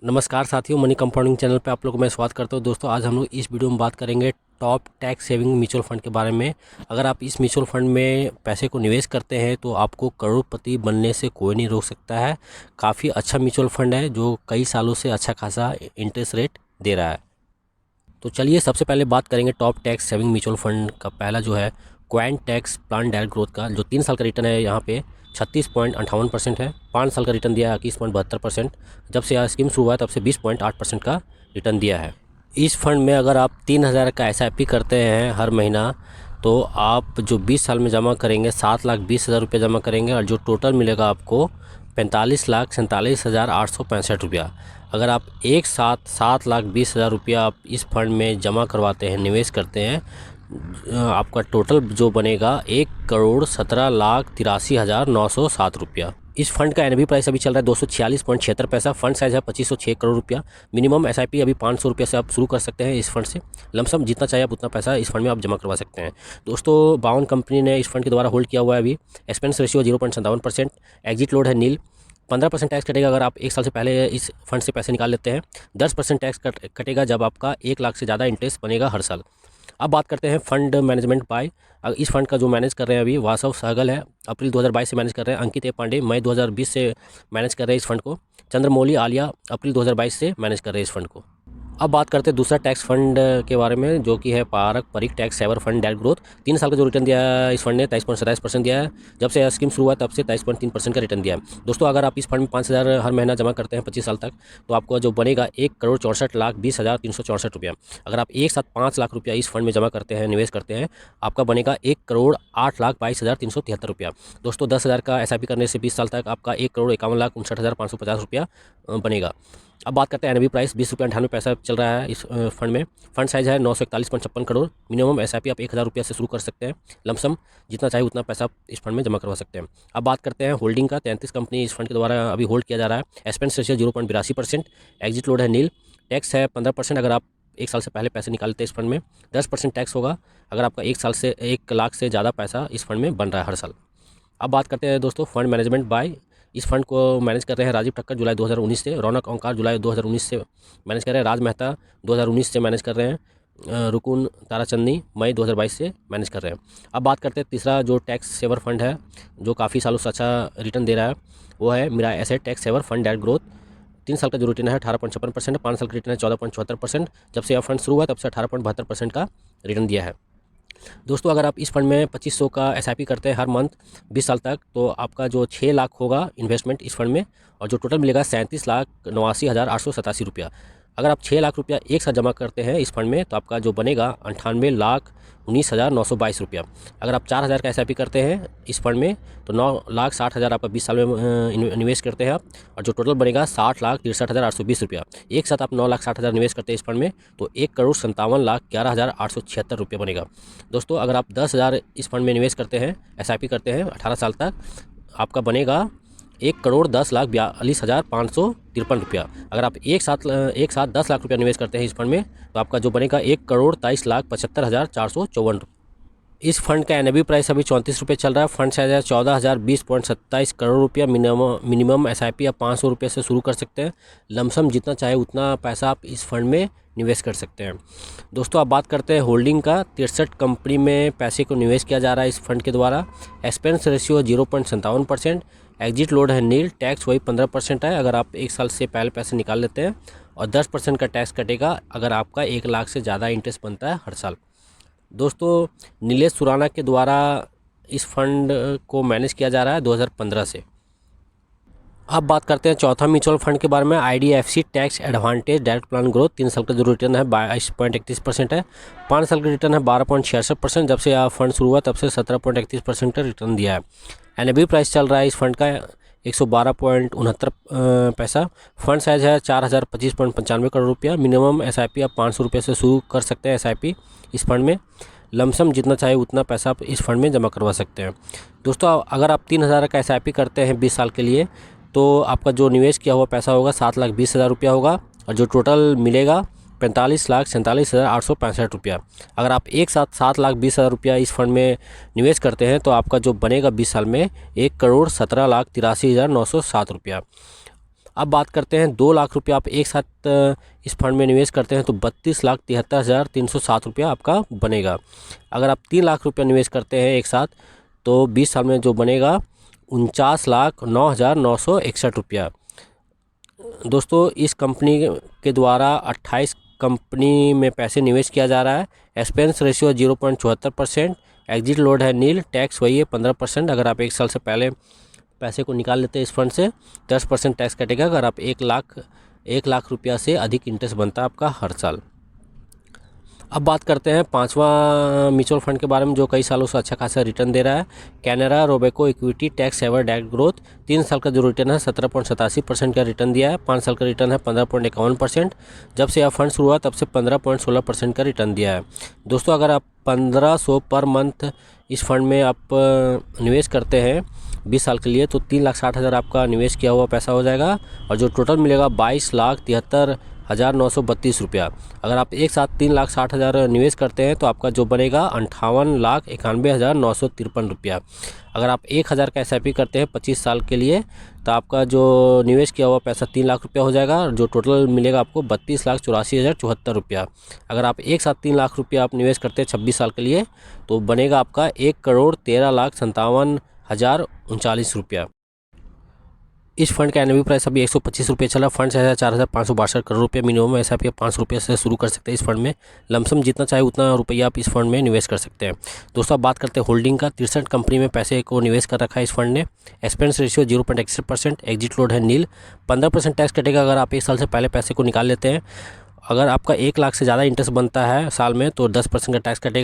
नमस्कार साथियों, money compounding channel पे आप लोगों को मैं स्वागत करता हूँ। दोस्तों, आज हम लोग इस वीडियो में बात करेंगे top tax saving mutual fund के बारे में। अगर आप इस म्यूचुअल फंड में पैसे को निवेश करते हैं तो आपको करोड़पति बनने से कोई नहीं रोक सकता है। काफ़ी अच्छा म्यूचुअल फंड है जो कई सालों से अच्छा खासा इंटरेस्ट रेट दे रहा है। तो चलिए सबसे पहले बात करेंगे top tax saving mutual fund का। पहला जो है quant tax plan direct growth का, जो 3 साल का रिटर्न है यहाँ पे 36.58% है। 5 साल का रिटर्न दिया है 21.72%। जब से यह स्कीम शुरू हुआ है तब से 20.8% का रिटर्न दिया है। इस फंड में अगर आप 3,000 का SIP करते हैं हर महीना, तो आप जो 20 साल में जमा करेंगे 7,20,000 रुपये जमा करेंगे, और जो टोटल मिलेगा आपको 45,47,865 रुपया। अगर आप एक साथ 7,20,000 रुपया आप इस फंड में जमा करवाते हैं, निवेश करते हैं, आपका टोटल जो बनेगा 1,17,83,907 रुपया। इस फंड का NAV प्राइस अभी चल रहा है 246.76 पैसा। फंड साइज है 2506 करोड़ रुपया। मिनिमम SIP अभी 500 रुपये से आप शुरू कर सकते हैं इस फंड से। लमसम जितना चाहिए आप उतना पैसा इस फंड में आप जमा करवा सकते हैं। दोस्तों, 52 कंपनी ने इस फंड के द्वारा होल्ड किया हुआ है। अभी एक्सपेंस रेशियो 0.57%। एग्जिट लोड है नील। 15% टैक्स कटेगा अगर आप एक साल से पहले इस फंड से पैसे निकाल लेते हैं। 10% टैक्स कटेगा जब आपका 1 लाख से ज़्यादा इंटरेस्ट बनेगा हर साल। अब बात करते हैं फंड मैनेजमेंट बाय। इस फंड का जो मैनेज कर रहे हैं अभी वासव सहगल है, अप्रैल 2022 से मैनेज कर रहे हैं। अंकित ए पांडे मई 2020 से मैनेज कर रहे हैं इस फंड को। चंद्रमौली आलिया अप्रैल 2022 से मैनेज कर रहे हैं इस फंड को। अब बात करते हैं दूसरा टैक्स फंड के बारे में, जो कि है पारंपरिक tax saver fund direct growth. 3 साल का जो रिटर्न दिया है इस फंड ने 23.27% दिया है। जब से स्कीम शुरू हुआ तब से 23.3% का रिटर्न दिया है। दोस्तों, अगर आप इस फंड में 5,000 हर महीना जमा करते हैं 25 साल तक, तो आपको जो बनेगा 1,64,20,364 रुपया। अगर आप एक साथ 5 लाख रुपया इस फंड में जमा करते हैं, निवेश करते हैं, आपका बनेगा 1,08,22,373 रुपया। दोस्तों, 10,000 का SIP करने से 20 साल तक आपका 1,51,59,550 रुपया बनेगा। अब बात करते हैं NAV प्राइस 20.98 रुपये चल रहा है इस फंड में। फंड साइज है 941.56 करोड़। मिनिमम SIP आप 1,000 रुपये से शुरू कर सकते हैं। लमसम जितना चाहिए उतना पैसा आप इस फंड में जमा करवा सकते हैं। अब बात करते हैं होल्डिंग का। 33 कंपनी इस फंड के द्वारा अभी होल्ड किया जा रहा है। Expense ratio 0.82%। एग्जिट लोड है नील। टैक्स है 15%। अगर आप एक साल से पहले पैसे निकालते हैं इस फंड में 10% टैक्स होगा अगर आपका 1 लाख से ज़्यादा पैसा इस फंड में बन रहा है हर साल। अब बात करते हैं दोस्तों फंड मैनेजमेंट बाय। इस फंड को मैनेज कर रहे हैं राजीव ठक्कर जुलाई 2019 से। रौनक ओंकार जुलाई 2019 से मैनेज कर रहे हैं। राज मेहता 2019 से मैनेज कर रहे हैं। रुकुन ताराचंदी मई 2022 से मैनेज कर रहे हैं। अब बात करते हैं तीसरा जो टैक्स सेवर फंड है, जो काफ़ी सालों से अच्छा रिटर्न दे रहा है, वो है Mirae Asset tax saver fund direct growth. 3 साल का जो रिटर्न है 18.56%। 5 साल का रिटर्न है 14.74%। जब से यह फंड शुरू हुआ तब से 18.72% का रिटर्न दिया है। दोस्तों, अगर आप इस फंड में 2500 का SIP करते हैं हर मंथ 20 साल तक, तो आपका जो 6 लाख होगा इन्वेस्टमेंट इस फंड में, और जो टोटल मिलेगा 37,89,887 रुपया। अगर आप 6 लाख रुपया एक साथ जमा करते हैं इस फंड में, तो आपका जो बनेगा 98,19,922 रुपया। अगर आप 4,000 का SIP करते हैं इस फंड में, तो 9,60,000 आपका 20 साल में निवेश करते हैं आप, और जो टोटल बनेगा 60,63,820 रुपया। एक साथ आप 9,60,000 निवेश करते हैं इस फंड में, तो 1,57,11,11,876 रुपये बनेगा। दोस्तों, अगर आप 10,000 इस फंड में निवेश करते हैं, SIP करते हैं 18 साल तक, आपका बनेगा 1,10,42,553 रुपया। अगर आप एक साथ 10 लाख रुपया निवेश करते हैं इस फंड में, तो आपका जो बनेगा 1,23,75,454 रुपये। इस फंड का NAV प्राइस अभी 34 रुपये चल रहा है। फंड साइज है 14,020.27 करोड़ रुपया। मिनिमम SIP आप 500 रुपये से शुरू कर सकते हैं। लमसम जितना चाहे उतना पैसा आप इस फंड में निवेश कर सकते हैं। दोस्तों, अब बात करते हैं होल्डिंग का। 63 कंपनी में पैसे को निवेश किया जा रहा है इस फंड के द्वारा। Expense ratio 0.57%। एग्जिट लोड है नील। टैक्स वही 15% है अगर आप एक साल से पहले पैसे निकाल लेते हैं, और 10% का टैक्स कटेगा अगर आपका 1 लाख से ज़्यादा इंटरेस्ट बनता है हर साल। दोस्तों, नीलेश सुराना के द्वारा इस फंड को मैनेज किया जा रहा है 2015 से। अब बात करते हैं चौथा म्यूचुअल फंड के बारे में, IDFC tax advantage direct plan growth. 3 साल का जो रिटर्न है 22.31% है। 5 साल का रिटर्न है 12.66%। जब से यह फंड शुरू हुआ तब से 17.31% का रिटर्न दिया है। NAV प्राइस चल रहा है इस फंड का 112.69 पैसा। फंड साइज है 4,025.95 करोड़ रुपया। मिनिमम SIP आप 500 रुपये से शुरू कर सकते हैं SIP इस फंड में। लमसम जितना चाहे उतना पैसा आप इस फंड में जमा करवा सकते हैं। दोस्तों, अगर आप 3,000 का SIP करते हैं 20 साल के लिए, तो आपका जो निवेश किया हुआ पैसा होगा 7,20,000 रुपया होगा, और जो टोटल मिलेगा 45,47,865 रुपया। अगर आप एक साथ 7,20,000 रुपया इस फंड में निवेश करते हैं, तो आपका जो बनेगा 20 साल में 1,17,83,907 रुपया। अब बात करते हैं 2 लाख रुपया आप एक साथ इस फंड में निवेश करते हैं तो 32,73,307 रुपया आपका बनेगा। अगर आप 3 लाख रुपया निवेश करते हैं एक साथ तो 20 साल में जो बनेगा 49,09,961 रुपया। दोस्तों इस कंपनी के द्वारा 28 कंपनी में पैसे निवेश किया जा रहा है। एक्सपेंस रेशियो 0.74%, एग्जिट लोड है नील, टैक्स वही है 15%। अगर आप एक साल से पहले पैसे को निकाल लेते हैं इस फंड से 10% टैक्स कटेगा। अगर आप 1 लाख रुपया से अधिक इंटरेस्ट बनता है आपका हर साल। अब बात करते हैं 5वां म्यूचुअल फंड के बारे में जो कई सालों से अच्छा खासा रिटर्न दे रहा है। Canara Robeco equity tax saver direct growth. 3 साल का जो रिटर्न है 17.87% का रिटर्न दिया है। 5 साल का रिटर्न है 15.51%। जब से यह फंड शुरू हुआ तब से 15.16% का रिटर्न दिया है। दोस्तों अगर आप 1500 पर मंथ इस फंड में आप निवेश करते हैं 20 साल के लिए तो 3,60,000 आपका निवेश किया हुआ पैसा हो जाएगा और जो टोटल मिलेगा 22,73,932 रुपया। अगर आप एक साथ 3,60,000 निवेश करते हैं तो आपका जो बनेगा 58,91,953 रुपया। अगर आप 1,000 का SIP करते हैं 25 साल के लिए तो आपका जो निवेश किया हुआ पैसा 3 लाख रुपया हो जाएगा और जो टोटल मिलेगा आपको 32,84,074 रुपया। अगर आप एक साथ 3 लाख रुपया आप निवेश करते हैं 26 साल के लिए तो बनेगा आपका 1,13,57,039 रुपया। इस फंड का NAV प्राइस अभी 125 रुपये चला। फंड 4,562 करोड़ रुपये। मिनिमम SIP आप 5 रुपये से शुरू कर सकते हैं इस फंड में। लमसम जितना चाहे उतना रुपया आप इस फंड में निवेश कर सकते हैं। दोस्तों अब बात करते हैं होल्डिंग का। 63 कंपनी में पैसे को निवेश कर रखा है इस फंड ने। एक्सपेंस रेशियो 0.61%, एग्जिट लोड है नील, 15% टैक्स कटेगा अगर आप एक साल से पहले पैसे को निकाल लेते हैं। अगर आपका 1 लाख से ज़्यादा इंटरेस्ट बनता है साल में तो 10% का टैक्स कटेगा।